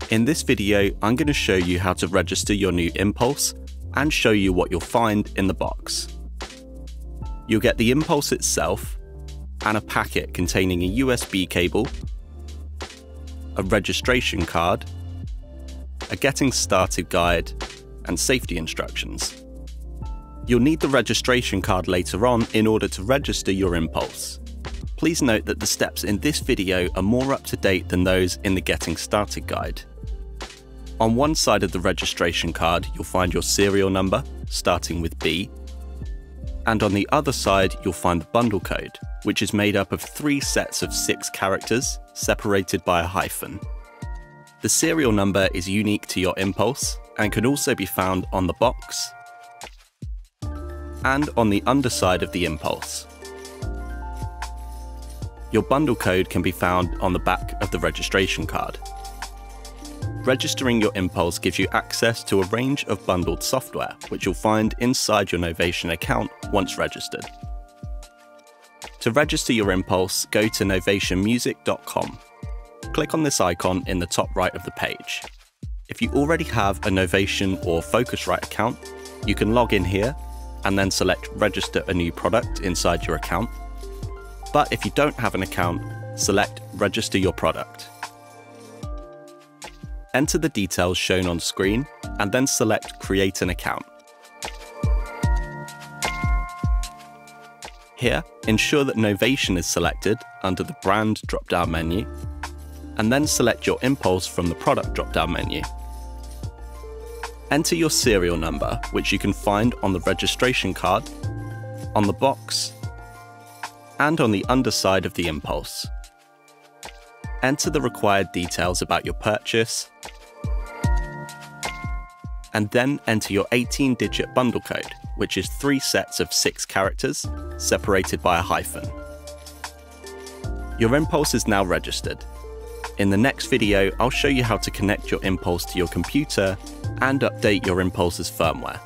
In this video, I'm going to show you how to register your new Impulse and show you what you'll find in the box. You'll get the Impulse itself and a packet containing a USB cable, a registration card, a getting started guide, and safety instructions. You'll need the registration card later on in order to register your Impulse. Please note that the steps in this video are more up to date than those in the Getting Started guide. On one side of the registration card, you'll find your serial number, starting with B, and on the other side, you'll find the bundle code, which is made up of 3 sets of 6 characters, separated by a hyphen. The serial number is unique to your Impulse and can also be found on the box and on the underside of the Impulse. Your bundle code can be found on the back of the registration card. Registering your Impulse gives you access to a range of bundled software, which you'll find inside your Novation account once registered. To register your Impulse, go to novationmusic.com. Click on this icon in the top right of the page. If you already have a Novation or Focusrite account, you can log in here and then select Register a new product inside your account. But if you don't have an account, select Register your product. Enter the details shown on screen and then select Create an account. Here, ensure that Novation is selected under the Brand drop-down menu, and then select your Impulse from the Product drop-down menu. Enter your serial number, which you can find on the registration card, on the box, and on the underside of the Impulse. Enter the required details about your purchase, and then enter your 18-digit bundle code, which is 3 sets of 6 characters, separated by a hyphen. Your Impulse is now registered. In the next video, I'll show you how to connect your Impulse to your computer and update your Impulse's firmware.